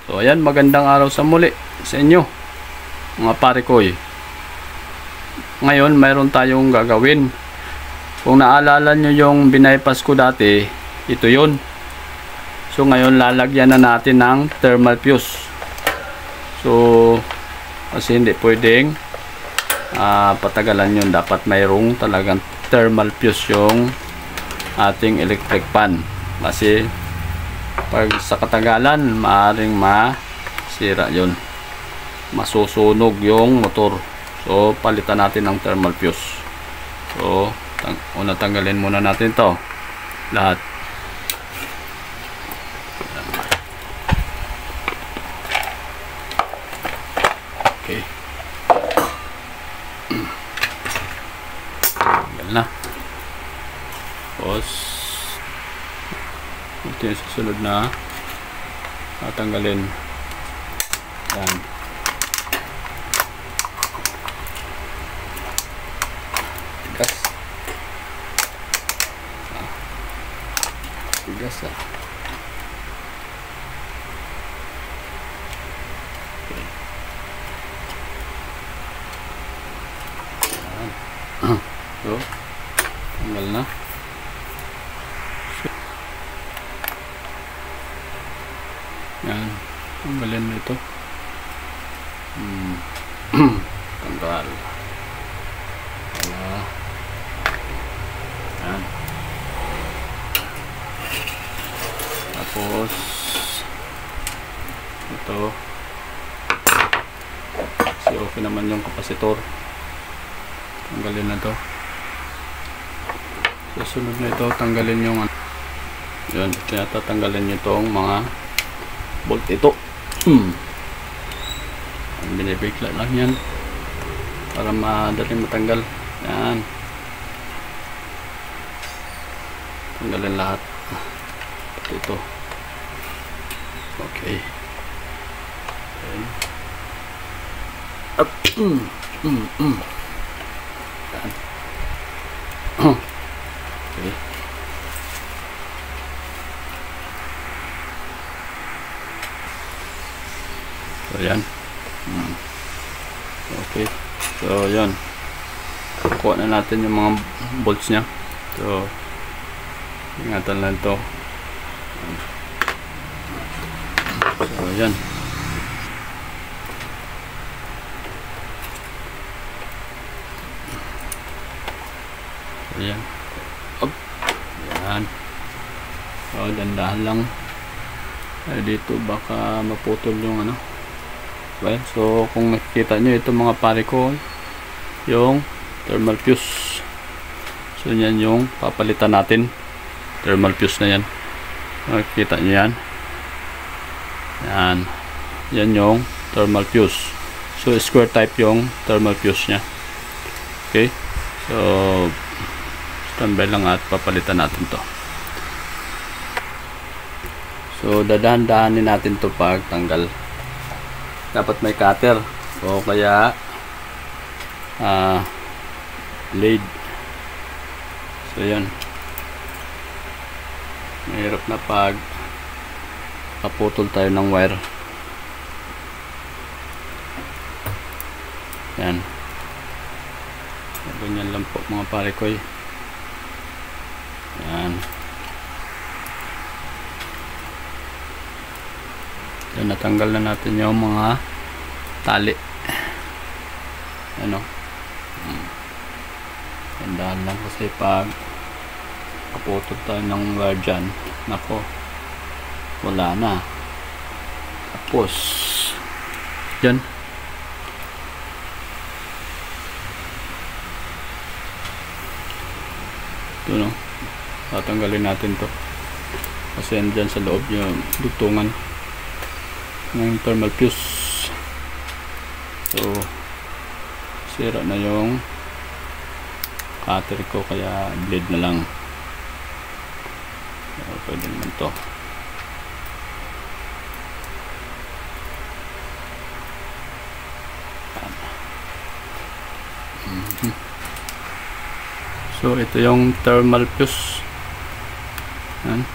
So ayan, magandang araw sa muli sa inyo mga pare ko. Ngayon mayroon tayong gagawin. Kung naalala nyo yung binaypas ko dati, ito yun. So ngayon lalagyan na natin ng thermal fuse. So kasi hindi pwedeng patagalan yun. Dapat mayroong talagang thermal fuse yung ating electric fan. Kasi pag sa katagalan maaaring masira yun, masusunog yung motor. So palitan natin ng thermal fuse. So una tanggalin muna natin to lahat. Okay, tanggal na. Tapos ito yung susunod na tatanggalin. Yan. Tigas. Tigas ah. Okay. Yan. So, tanggal na. Yan, tanggalin mo ito. Tanggal. Wala. Yan. Tapos ito, kasi okay naman yung kapasitor. Tanggalin na to. Susunod na ito, tanggalin yung yan, kaya tatanggalin nyo itong mga bolt ito. Binibigla lang yan para madaling matanggal. Yan, tanggalin lahat ito. Okay. Up. Yan. Okay. So yan. Okay. So yan. Kuha na natin yung mga bolts nya. So ingatan lang to. So yan. So yan. Up. Yan. So dandahan lang. Dito baka maputol yung ano. Well, so kung nakikita nyo ito mga pare ko, yung thermal fuse. So yan yung papalitan natin, thermal fuse na yan. Nakikita nyo yan. Yan. Yan yung thermal fuse. So square type yung thermal fuse nya. Okay. So standby lang at papalitan natin to. So dadahan-dahanin natin to pag tanggal. Dapat may cutter o kaya blade. So yan, mahirap na pag kaputol tayo ng wire. Yan, ganyan lang po mga pare ko. Yan. So, natanggal na natin yung mga tali. Ano? Gandahan lang kasi pag kaputol tayo ng wire dyan, nako, wala na. Tapos dyan, ito no, tatanggalin natin to kasi andyan sa loob yung dutungan ng thermal fuse. So sira na yung cutter ko kaya blade na lang. So, pwede naman to. So ito yung thermal fuse. Yan.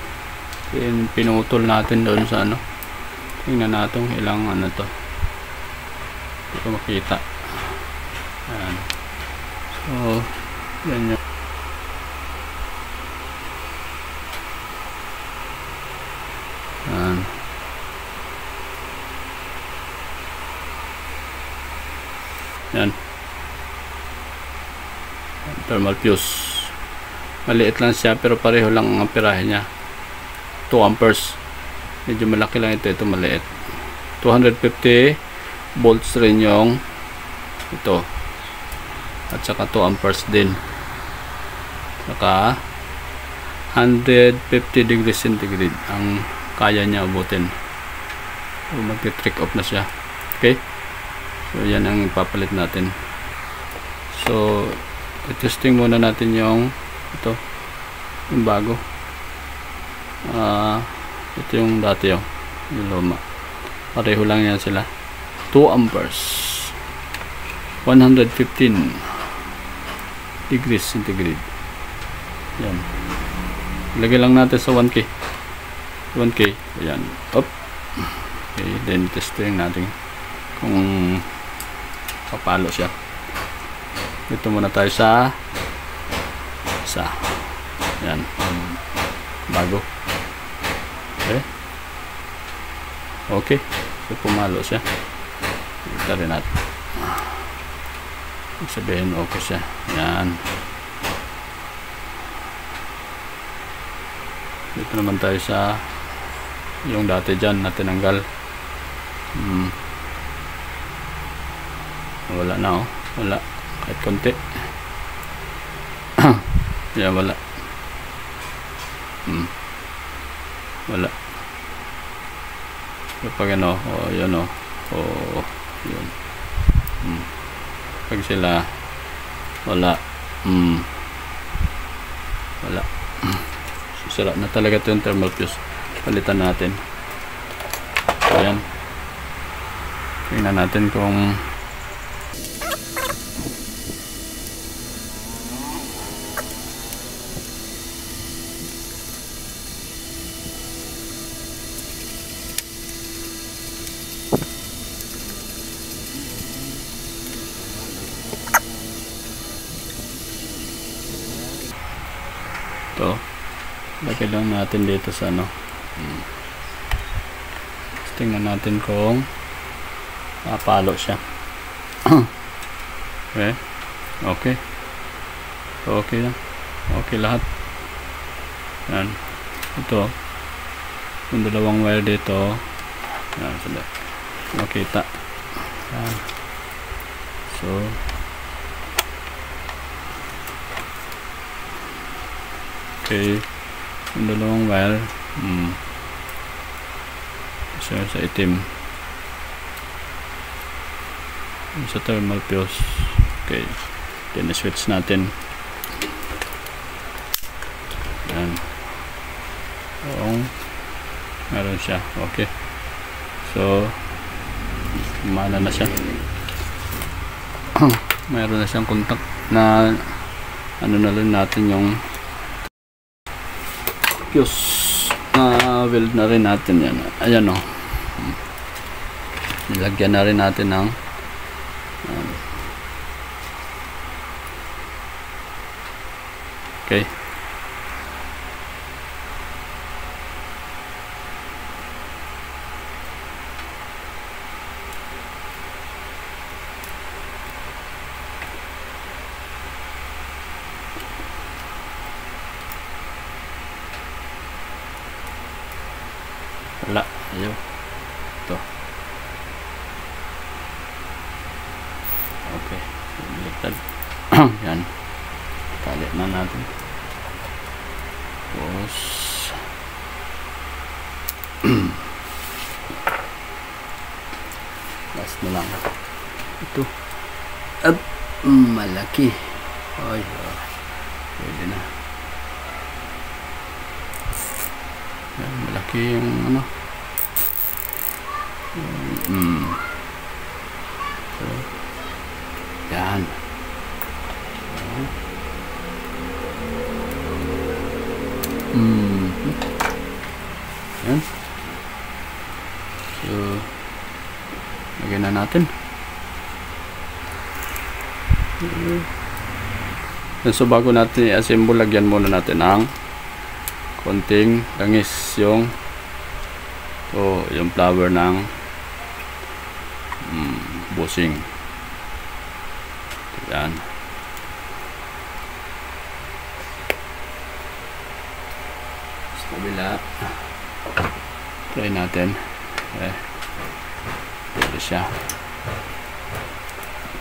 Pinutol natin doon sa ano, Tingnan natin ilang ano to. Hindi ko makita. Ayan. So, yan yung ayan. Yan. Thermal fuse. Maliit lang siya pero pareho lang ang amperahe niya. 2 amperes. Medyo malaki lang ito. Ito maliit. 250 volts rin yung ito. At saka 2 amperes din. Saka 150 degrees centigrade ang kaya niya abutin. So, mag-trick off na siya. Okay? So, yan ang ipapalit natin. So, i-testing muna natin yung ito. Yung bago. Ito yung dati yung luma. Pareho lang yan sila. 2 amperes. 115 degrees centigrade. Yan. Lagay lang natin sa 1K. 1K. Ayan. Up. Okay. Then testing natin kung papalo siya. Dito muna tayo sa yan. Bago. Okay. Okay. So pumalo siya. Ito rin natin. Sabihin okay siya. Yan. Dito naman tayo sa yung dati dyan na tinanggal. Wala na oh. Wala. Kahit konti. Yan wala. Wala. Kapag ano, yun yun. Pag sila wala. Wala. Sira na talaga ito yung thermal fuse. Palitan natin. Ayan. Tingnan natin kung ito. Lagay lang natin dito sa ano. Tingnan natin kung palo siya. Okay. Okay. Okay lang. Okay lahat. Yan. Ito. Yung dalawang wire dito. Yan. Sila. Makita. Yan. So. Okay. Yung dalawang wire sa itim sa thermal fuse. Okay, then switch natin. Yan. Meron siya. Okay, so mana na siya. Meron na siyang contact na ano na rin natin yung fuse na weld na rin natin yan. Ayan o. Nilagyan na rin natin ng okay. Wala. Ayaw. Ito. Okay. Baliktad. Yan. Tali na natin. Tapos last na lang. Ito. At malaki. Ay. Pwede na. Yan, malaki yung ano. So, yan. Yan. So, lagyan na natin. So bago natin i-assemble, lagyan muna natin ng konting langis yung flower ng bushing. Yan. Sa kabila, try natin. Pwede siya.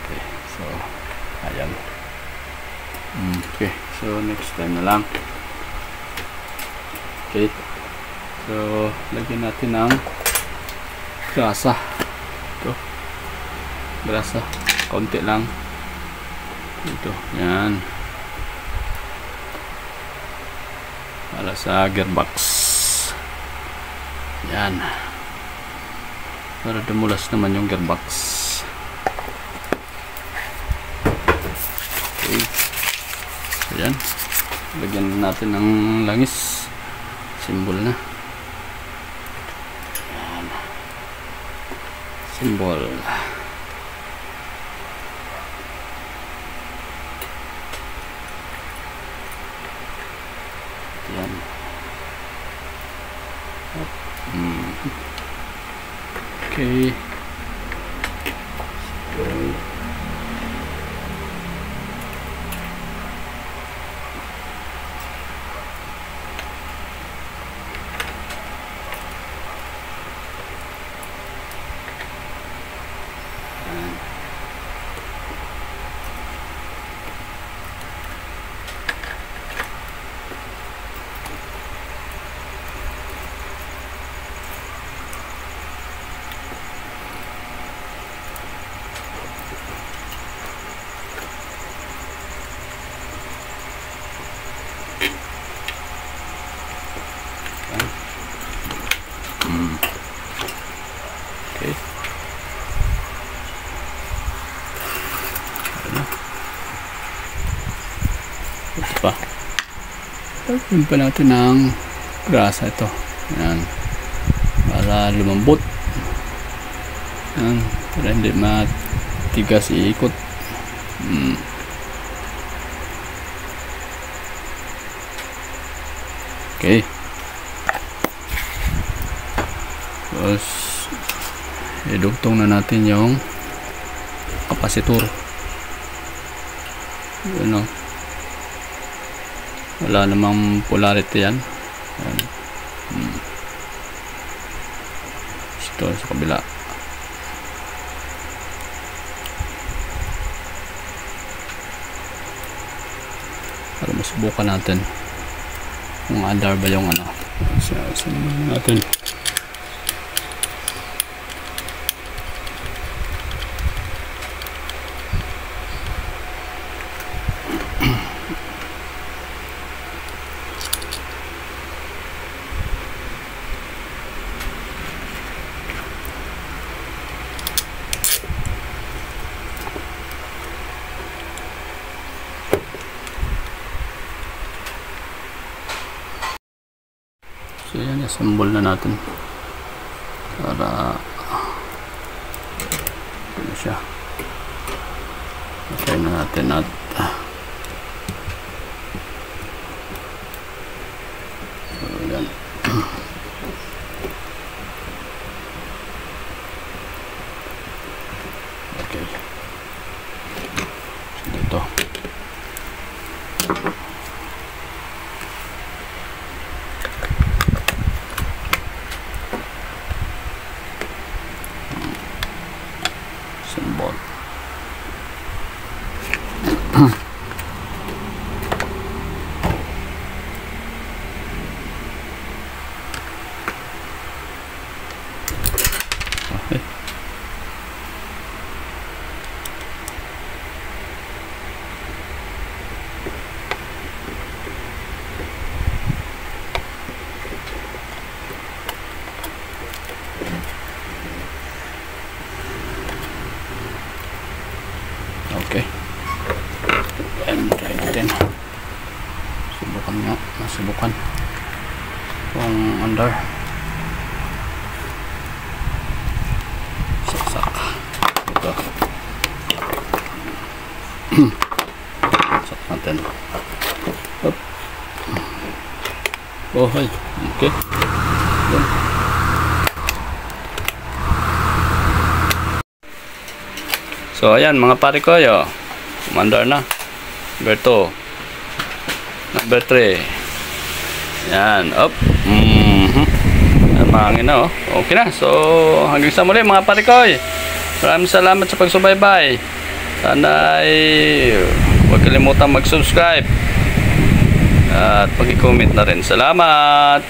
Okay, so ayan. Okay, so next time na lang. Okay, so lagyan natin ng grasa. Ito, grasa, konti lang ito. Yan, para sa gearbox. Yan, para dumulas naman yung gearbox. Okay, ayan, lagyan natin ng langis, symbol na. Ayan, symbol. Ayan. Okay. Okay. Ito pa. Lagyan pa natin ng grasa ito. Yan. Para lumambot. Yan. Para hindi matigas iikot. Okay. Tapos idugtong na natin yung kapasitor. Ano, wala namang polarity yan. Ito sa kabila. Para masubukan natin kung andar ba yung ano. Saan natin. So yan, assemble na natin para ano siya, okay na natin at so yan. Okay, so dito symbol. Okay. Okay. And try natin. Subukan nga. Masubukan. Kung under. Saksak. Sakit natin. Up. Oh, hi. Okay. Yan. So, ayan mga pare ko, yo. Umandar na. Number 2. Number 3. Yan. Up. Mahangin na, oh. Okay na. So, hanggang sa muli mga pare ko. Maraming salamat sa pagsubaybay. Sana ay huwag kalimutan mag-subscribe. At pag-comment na rin. Salamat!